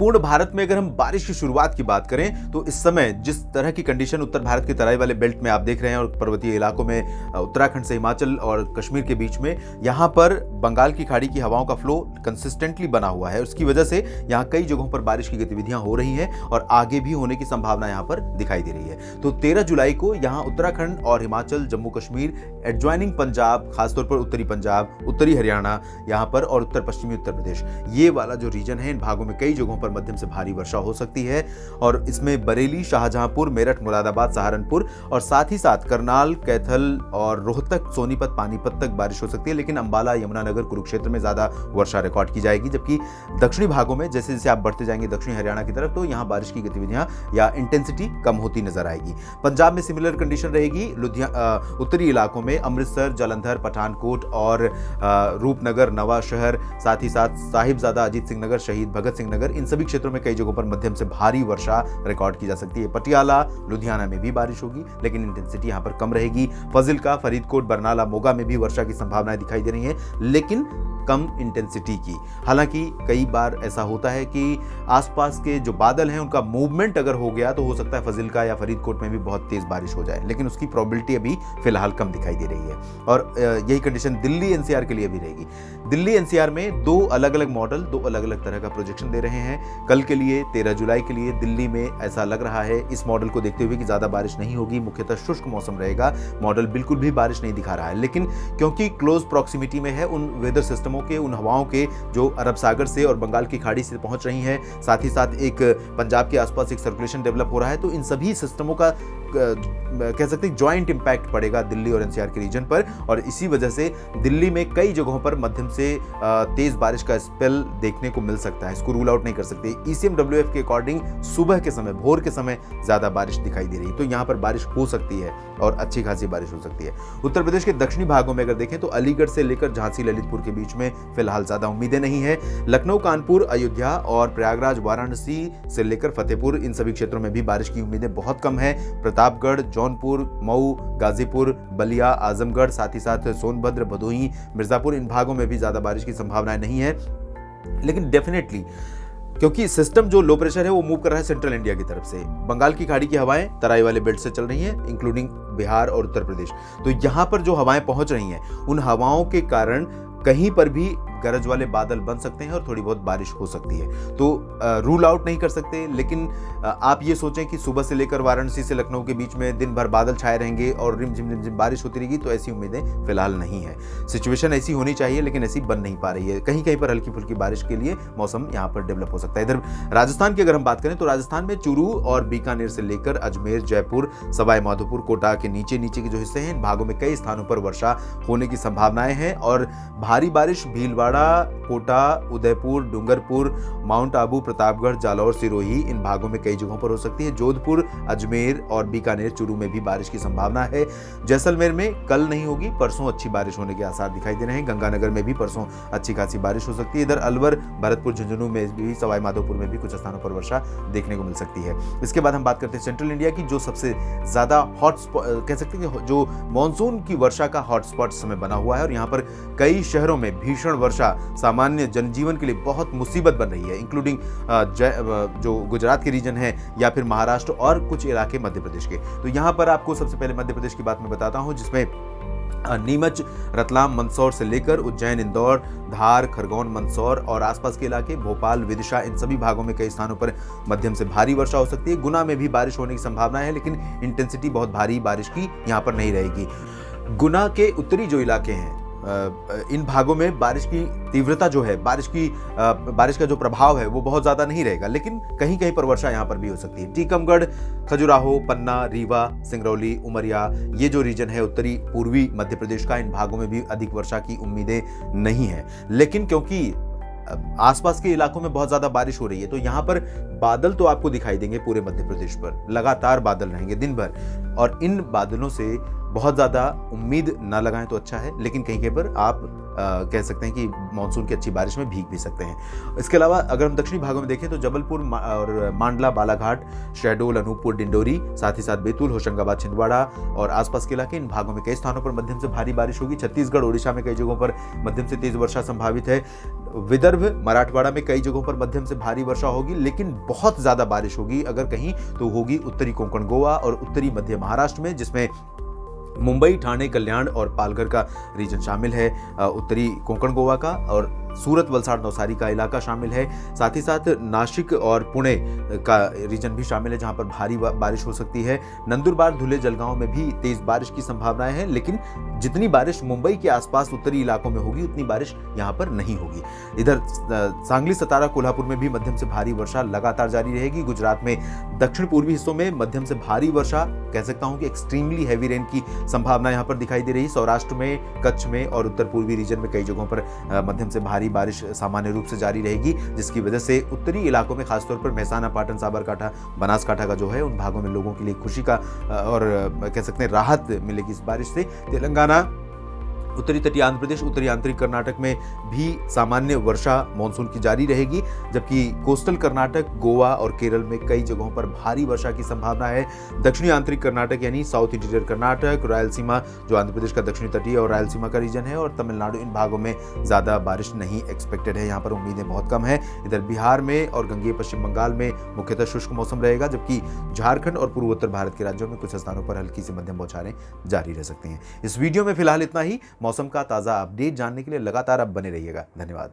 संपूर्ण भारत में अगर हम बारिश की शुरुआत की बात करें तो इस समय जिस तरह की कंडीशन उत्तर भारत के तराई वाले बेल्ट में आप देख रहे हैं और पर्वतीय इलाकों में उत्तराखंड से हिमाचल और कश्मीर के बीच में यहाँ पर बंगाल की खाड़ी की हवाओं का फ्लो कंसिस्टेंटली बना हुआ है। उसकी वजह से यहाँ कई जगहों पर बारिश की गतिविधियां हो रही हैं और आगे भी होने की संभावना यहाँ पर दिखाई दे रही है। तो 13 जुलाई को यहाँ उत्तराखंड और हिमाचल, जम्मू कश्मीर, एडजॉइनिंग पंजाब, खासतौर पर उत्तरी पंजाब, उत्तरी हरियाणा यहाँ पर और उत्तर पश्चिमी उत्तर प्रदेश, ये वाला जो रीजन है, इन भागों में कई जगहों पर मध्यम से भारी वर्षा हो सकती है। और इसमें बरेली, शाहजहांपुर, मेरठ, मुरादाबाद, सहारनपुर और साथ ही साथ करनाल, कैथल और रोहतक, सोनीपत, पानीपत तक बारिश हो सकती है। लेकिन अंबाला, यमुनानगर, कुरुक्षेत्र में ज्यादा वर्षा रिकॉर्ड की जाएगी। जबकि दक्षिणी भागों में जैसे जैसे आप बढ़ते जाएंगे दक्षिणी हरियाणा की तरफ, तो यहाँ बारिश की गतिविधियां या इंटेंसिटी कम होती नजर आएगी। पंजाब में सिमिलर कंडीशन रहेगी। उत्तरी इलाकों में अमृतसर, जालंधर, पठानकोट और रूपनगर, नवा शहर, साथ ही साथ साहिबजादा, अजीत सिंह नगर, शहीद भगत सिंह नगर, इन सभी क्षेत्रों में कई जगहों पर मध्यम से भारी वर्षा रिकॉर्ड की जा सकती है। पटियाला, लुधियाना में भी बारिश होगी लेकिन इंटेंसिटी यहां पर कम रहेगी। फजिल्का, फरीदकोट, बरनाला, मोगा में भी वर्षा की संभावनाएं दिखाई दे रही हैं लेकिन कम इंटेंसिटी की। हालांकि कई बार ऐसा होता है कि आसपास के जो बादल हैं उनका मूवमेंट अगर हो गया तो हो सकता है फजिल्का या फरीदकोट में भी बहुत तेज बारिश हो जाए, लेकिन उसकी प्रोबेबिलिटी अभी फिलहाल कम दिखाई दे रही है। और यही कंडीशन दिल्ली एनसीआर के लिए भी रहेगी। दिल्ली एनसीआर में दो अलग अलग मॉडल, दो अलग अलग तरह का प्रोजेक्शन दे रहे हैं। कल के लिए 13 जुलाई के लिए दिल्ली में ऐसा लग रहा है इस मॉडल को देखते हुए कि ज्यादा बारिश नहीं होगी, मुख्यतः शुष्क मौसम रहेगा। मॉडल बिल्कुल भी बारिश नहीं दिखा रहा है, लेकिन क्योंकि क्लोज प्रॉक्सिमिटी में है उन वेदर सिस्टमों के, उन हवाओं के जो अरब सागर से और बंगाल की खाड़ी से पहुंच रही हैं, साथ ही साथ एक पंजाब के आसपास एक सर्कुलेशन डेवलप हो रहा है, तो इन सभी सिस्टमों का कह सकते हैं ज्वाइंट इंपैक्ट पड़ेगा दिल्ली और एनसीआर के रीजन पर। और इसी वजह से दिल्ली में कई जगहों पर मध्यम से तेज बारिश का स्पेल देखने को मिल सकता है। इसको रूल आउट नहीं कर सकते। ECMWF के अकॉर्डिंग सुबह के समय, भोर के समय ज्यादा बारिश दिखाई दे रही है, तो यहां पर बारिश हो सकती है और अच्छी खासी बारिश हो सकती है। उत्तर प्रदेश के दक्षिणी भागों में अगर देखें तो अलीगढ़ से लेकर झांसी, ललितपुर के बीच में फिलहाल ज्यादा उम्मीदें नहीं है। लखनऊ, कानपुर, अयोध्या और प्रयागराज, वाराणसी से लेकर फतेहपुर, इन सभी क्षेत्रों में भी बारिश की उम्मीदें बहुत कम है। प्रतापगढ़, जौनपुर, मऊ, गाजीपुर, बलिया, आजमगढ़, साथ ही साथ सोनभद्र, भदोही, मिर्जापुर, इन भागों में भी ज्यादा बारिश की संभावनाएं नहीं है। लेकिन डेफिनेटली क्योंकि सिस्टम जो लो प्रेशर है वो मूव कर रहा है सेंट्रल इंडिया की तरफ से, बंगाल की खाड़ी की हवाएं तराई वाले बेल्ट से चल रही हैं, इंक्लूडिंग बिहार और उत्तर प्रदेश, तो यहां पर जो हवाएं पहुंच रही हैं उन हवाओं के कारण कहीं पर भी गरज वाले बादल बन सकते हैं और थोड़ी बहुत बारिश हो सकती है। तो रूल आउट नहीं कर सकते, लेकिन आप ये सोचें कि सुबह से लेकर वाराणसी से लखनऊ के बीच में दिन भर बादल छाए रहेंगे और रिमझिम बारिश होती रहेगी, तो ऐसी उम्मीदें फिलहाल नहीं है। सिचुएशन ऐसी होनी चाहिए लेकिन ऐसी बन नहीं पा रही है। कहीं कहीं पर हल्की फुल्की बारिश के लिए मौसम यहाँ पर डेवलप हो सकता है। इधर राजस्थान की अगर हम बात करें तो राजस्थान में चूरू और बीकानेर से लेकर अजमेर, जयपुर, सवाई माधोपुर, कोटा के नीचे के जो हिस्से हैं, इन भागों में कई स्थानों पर वर्षा होने की संभावनाएं हैं और भारी बारिश भीलवाड़ा, कोटा, उदयपुर, डूंगरपुर, माउंट आबू, प्रतापगढ़, जालौर, सिरोही, इन भागों में कई जगहों पर हो सकती है। जोधपुर, अजमेर और बीकानेर, चूरू में भी बारिश की संभावना है। जैसलमेर में कल नहीं होगी, परसों अच्छी बारिश होने के आसार दिखाई दे रहे हैं। गंगानगर में भी परसों अच्छी खासी बारिश हो सकती है। इधर अलवर, भरतपुर, झुंझुनू में भी, सवाई माधोपुर में भी कुछ स्थानों पर वर्षा देखने को मिल सकती है। इसके बाद हम बात करते हैं सेंट्रल इंडिया की, जो सबसे ज्यादा हॉट स्पॉट कह सकते हैं, जो मानसून की वर्षा का हॉटस्पॉट समय बना हुआ है और यहाँ पर कई शहरों में भीषण वर्षा सामान्य जनजीवन के लिए बहुत मुसीबत बन रही है, इंक्लूडिंग जो गुजरात के रीजन है या फिर महाराष्ट्र और कुछ इलाके मध्य प्रदेश के। तो यहाँ पर आपको सबसे पहले मध्य प्रदेश की बात मैं बताता हूँ, जिसमें नीमच, रतलाम, मंदसौर से लेकर उज्जैन, इंदौर, धार, खरगोन, मंदसौर और आसपास के इलाके, भोपाल, विदिशा, इन सभी भागों में कई स्थानों पर मध्यम से भारी वर्षा हो सकती है। गुना में भी बारिश होने की संभावना है लेकिन इंटेंसिटी बहुत भारी बारिश की यहाँ पर नहीं रहेगी। गुना के उत्तरी जो इलाके हैं, इन भागों में बारिश की तीव्रता जो है, बारिश का जो प्रभाव है वो बहुत ज्यादा नहीं रहेगा, लेकिन कहीं कहीं पर वर्षा यहाँ पर भी हो सकती है। टीकमगढ़, खजुराहो, पन्ना, रीवा, सिंगरौली, उमरिया, ये जो रीजन है उत्तरी पूर्वी मध्य प्रदेश का, इन भागों में भी अधिक वर्षा की उम्मीदें नहीं है। लेकिन क्योंकि आसपास के इलाकों में बहुत ज्यादा बारिश हो रही है तो यहाँ पर बादल तो आपको दिखाई देंगे पूरे मध्य प्रदेश पर, लगातार बादल रहेंगे दिन भर और इन बादलों से बहुत ज़्यादा उम्मीद ना लगाएं तो अच्छा है, लेकिन कहीं कहीं पर आप कह सकते हैं कि मानसून की अच्छी बारिश में भीग भी सकते हैं। इसके अलावा अगर हम दक्षिणी भागों में देखें तो जबलपुर और मांडला, बालाघाट, शहडोल, अनूपपुर, डिंडोरी, साथ ही साथ बैतूल, होशंगाबाद, छिंदवाड़ा और आसपास के इलाके, इन भागों में कई स्थानों पर मध्यम से भारी बारिश होगी। छत्तीसगढ़, ओडिशा में कई जगहों पर मध्यम से तेज वर्षा संभावित है। विदर्भ, मराठवाड़ा में कई जगहों पर मध्यम से भारी वर्षा होगी, लेकिन बहुत ज्यादा बारिश होगी अगर कहीं तो होगी उत्तरी कोंकण गोवा और उत्तरी मध्य महाराष्ट्र में, जिसमें मुंबई, ठाणे, कल्याण और पालघर का रीजन शामिल है। उत्तरी कोंकण गोवा का और सूरत, वलसाड़, नवसारी का इलाका शामिल है। साथ ही साथ नासिक और पुणे का रीजन भी शामिल है जहां पर भारी बारिश हो सकती है। नंदुरबार, धुले, जलगांव में भी तेज बारिश की संभावनाएं हैं, लेकिन जितनी बारिश मुंबई के आसपास उत्तरी इलाकों में होगी उतनी बारिश यहां पर नहीं होगी। इधर सांगली, सतारा, कोल्हापुर में भी मध्यम से भारी वर्षा लगातार जारी रहेगी। गुजरात में दक्षिण पूर्वी हिस्सों में मध्यम से भारी वर्षा, कह सकता हूं कि एक्सट्रीमली हैवी रेन की संभावना यहां पर दिखाई दे रही है। सौराष्ट्र में, कच्छ में और उत्तर पूर्वी रीजन में कई जगहों पर मध्यम से भारी बारिश सामान्य रूप से जारी रहेगी, जिसकी वजह से उत्तरी इलाकों में खासतौर पर महसाना, पाटन, साबरकांठा, बनासकांठा का जो है उन भागों में लोगों के लिए खुशी का और कह सकते हैं राहत मिलेगी इस बारिश से। तेलंगाना, उत्तरी तटीय आंध्र प्रदेश, उत्तरी आंतरिक कर्नाटक में भी सामान्य वर्षा मानसून की जारी रहेगी, जबकि कोस्टल कर्नाटक, गोवा और केरल में कई जगहों पर भारी वर्षा की संभावना है। दक्षिणी आंतरिक कर्नाटक यानी साउथ इंटीरियर कर्नाटक, रायलसीमा जो आंध्र प्रदेश का दक्षिणी तटीय और रायलसीमा का रीजन है, और तमिलनाडु, इन भागों में ज्यादा बारिश नहीं एक्सपेक्टेड है, यहाँ पर उम्मीदें बहुत कम है। इधर बिहार में और गंगेय पश्चिम बंगाल में मुख्यतः शुष्क मौसम रहेगा, जबकि झारखंड और पूर्वोत्तर भारत के राज्यों में कुछ स्थानों पर हल्की से मध्यम बौछारें जारी रह सकती हैं। इस वीडियो में फिलहाल इतना ही। मौसम का ताज़ा अपडेट जानने के लिए लगातार आप बने रहिएगा। धन्यवाद।